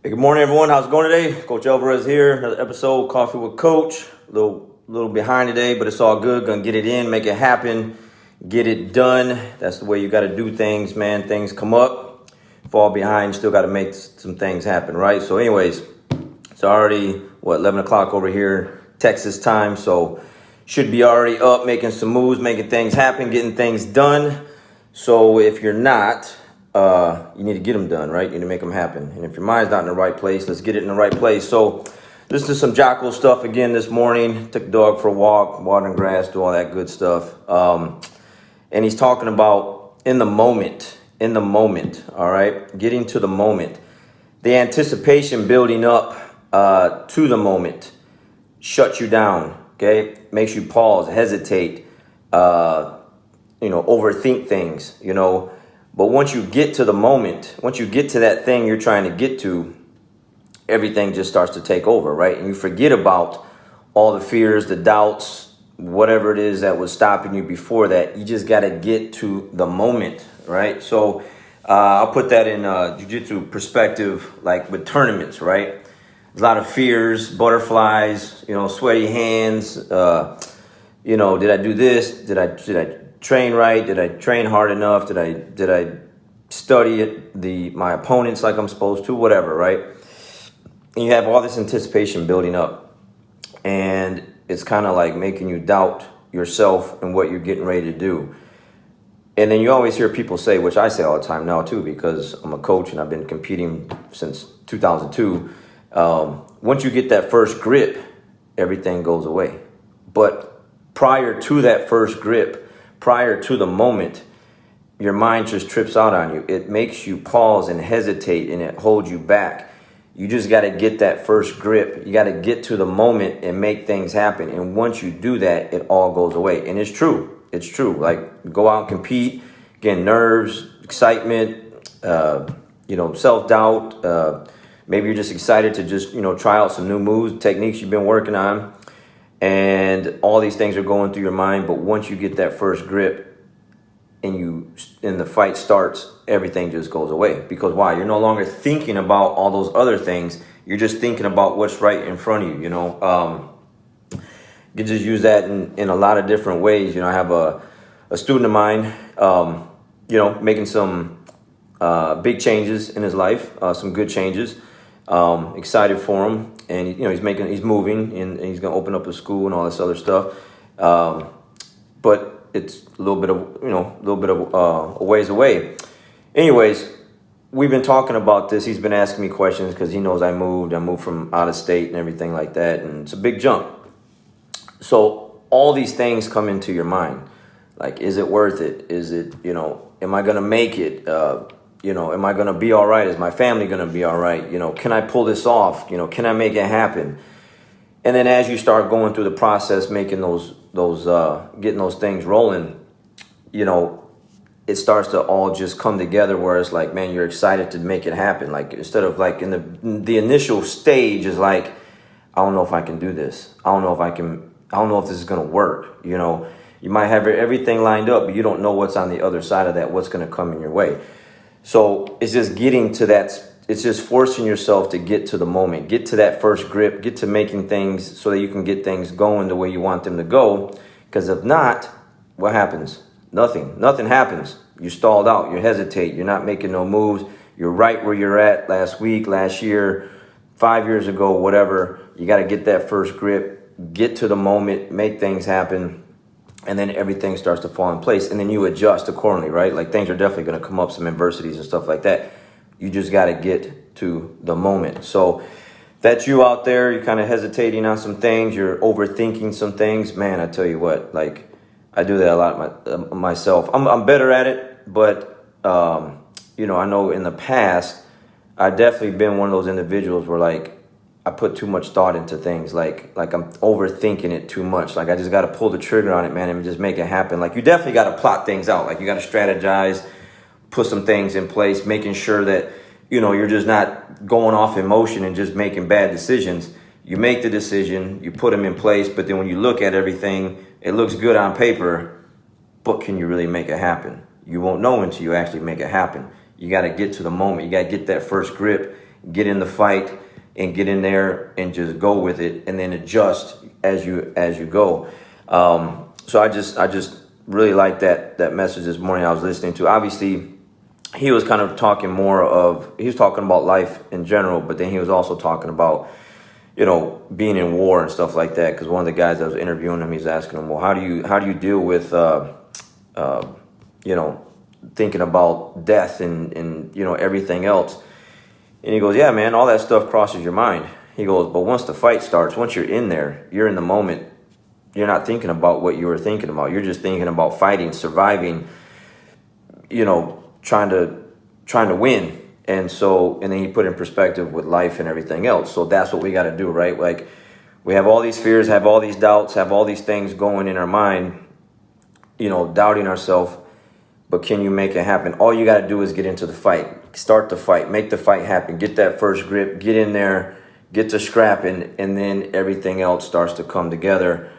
Hey, good morning, everyone. How's it going today? Coach Alvarez here. Another episode, Coffee with Coach. A little behind today, but it's all good. Gonna get it in, make it happen, get it done. That's the way you got to do things, man. Things come up, fall behind. Still got to make some things happen, right? So, anyways, it's already 11 o'clock over here, Texas time. So, should be already up, making some moves, making things happen, getting things done. So, if you're not, you need to get them done, right? You need to make them happen. And if your mind's not in the right place, let's get it in the right place. So listen to some Jocko stuff again this morning. Took the dog for a walk, watering grass, do all that good stuff. And he's talking about in the moment, all right? Getting to the moment. The anticipation building up to the moment shuts you down, okay? Makes you pause, hesitate, overthink things, But once you get to the moment, once you get to that thing you're trying to get to, everything just starts to take over, right? And you forget about all the fears, the doubts, whatever it is that was stopping you before that. You just got to get to the moment, right? So I'll put that in jiu-jitsu perspective, like with tournaments, right? A lot of fears, butterflies, sweaty hands. Did I do this? Did I train right? Did I train hard enough? Did I study my opponents like I'm supposed to? Whatever, right? And you have all this anticipation building up, and it's kind of like making you doubt yourself and what you're getting ready to do. And then you always hear people say, which I say all the time now too, because I'm a coach and I've been competing since 2002. Once you get that first grip, everything goes away. But prior to that first grip, prior to the moment, your mind just trips out on you. It makes you pause and hesitate, and it holds you back. You just got to get that first grip. You got to get to the moment and make things happen. And once you do that, it all goes away. And it's true. It's true. Like, go out and compete, again, nerves, excitement, self-doubt. Maybe you're just excited to just, try out some new moves, techniques you've been working on. And all these things are going through your mind. But once you get that first grip and the fight starts, everything just goes away. Because why? You're no longer thinking about all those other things. You're just thinking about what's right in front of you, You can just use that in a lot of different ways. I have a student of mine, making some big changes in his life, some good changes. Excited for him. And he's moving, and he's gonna open up a school and all this other stuff. But it's a little bit of a ways away. Anyways, we've been talking about this. He's been asking me questions because he knows I moved from out of state and everything like that, and it's a big jump. So all these things come into your mind, like, is it worth it? Is it, am I gonna make it? Am I going to be all right? Is my family going to be all right? Can I pull this off? Can I make it happen? And then as you start going through the process, making getting those things rolling, it starts to all just come together where it's like, man, you're excited to make it happen. Like, instead of like in the initial stage is like, I don't know if I can do this. I don't know if this is going to work. You might have everything lined up, but you don't know what's on the other side of that, what's going to come in your way. So it's just getting to that. It's just forcing yourself to get to the moment, get to that first grip, get to making things so that you can get things going the way you want them to go. Because if not, what happens? Nothing happens. You're stalled out. You hesitate. You're not making no moves. You're right where you're at last week, last year, 5 years ago, whatever. You got to get that first grip, get to the moment, make things happen. And then everything starts to fall in place, and then you adjust accordingly, right? Like, things are definitely going to come up, some adversities and stuff like that. You just got to get to the moment. So that's you out there. You're kind of hesitating on some things. You're overthinking some things. Man, I tell you what, like, I do that a lot myself. I'm better at it, but, I know in the past, I've definitely been one of those individuals where, like, I put too much thought into things, like I'm overthinking it too much. Like, I just got to pull the trigger on it, man, and just make it happen. Like, you definitely got to plot things out. Like, you got to strategize, put some things in place, making sure that, you're just not going off emotion and just making bad decisions. You make the decision, you put them in place, but then when you look at everything, it looks good on paper, but can you really make it happen? You won't know until you actually make it happen. You got to get to the moment. You got to get that first grip get in the fight and get in there and just go with it, and then adjust as you go. So I just really like that message this morning I was listening to. Obviously, he was kind of talking he was talking about life in general, but then he was also talking about, being in war and stuff like that. Because one of the guys that was interviewing him, he's asking him, well, how do you deal with, thinking about death and everything else? And he goes, yeah, man, all that stuff crosses your mind. He goes, but once the fight starts, once you're in there, you're in the moment. You're not thinking about what you were thinking about. You're just thinking about fighting, surviving, trying to win. And then he put in perspective with life and everything else. So that's what we got to do, right? Like, we have all these fears, have all these doubts, have all these things going in our mind, doubting ourselves. But can you make it happen? All you got to do is get into the fight, start the fight, make the fight happen, get that first grip, get in there, get to scrapping, and then everything else starts to come together.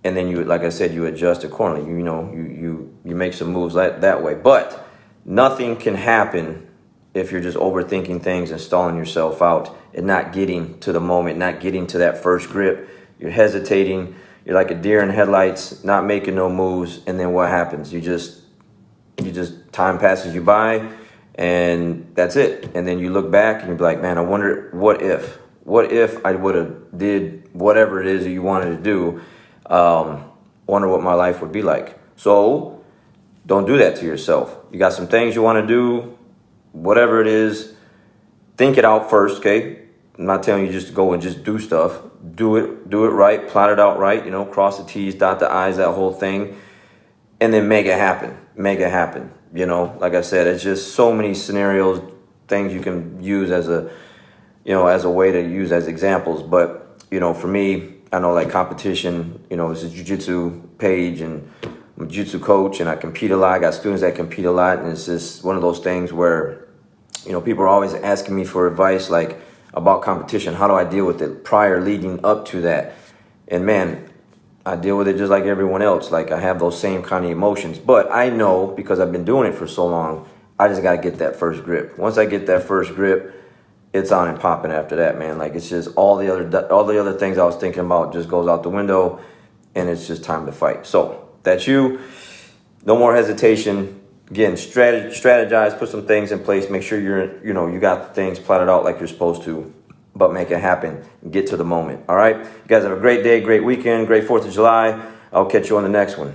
And then you, like I said, you adjust accordingly. You make some moves that way. But nothing can happen if you're just overthinking things and stalling yourself out and not getting to the moment, not getting to that first grip. You're hesitating. You're like a deer in headlights, not making no moves. And then what happens? You just time passes you by, and that's it. And then you look back and you're like, man, I wonder what if I would have did whatever it is that you wanted to do. Wonder what my life would be like. So don't do that to yourself. You got some things you want to do, whatever it is, think it out first, okay? I'm not telling you just to go and just do stuff. Do it right, plot it out right, cross the T's, dot the I's, that whole thing, and then make it happen. Make it happen. Like I said, it's just so many scenarios, things you can use as a way to use as examples. But, for me, I know, like, competition, it's a jiu-jitsu page, and I'm a jiu-jitsu coach, and I compete a lot. I got students that compete a lot, and it's just one of those things where, people are always asking me for advice, like, about competition. How do I deal with it leading up to that? And, man, I deal with it just like everyone else. Like, I have those same kind of emotions. But I know, because I've been doing it for so long, I just got to get that first grip. Once I get that first grip, it's on and popping after that, man. Like, it's just all the other things I was thinking about just goes out the window, and it's just time to fight. So that's you. No more hesitation. Again, strategize, put some things in place. Make sure you got things plotted out like you're supposed to, but make it happen and get to the moment. All right. You guys have a great day, great weekend, great 4th of July. I'll catch you on the next one.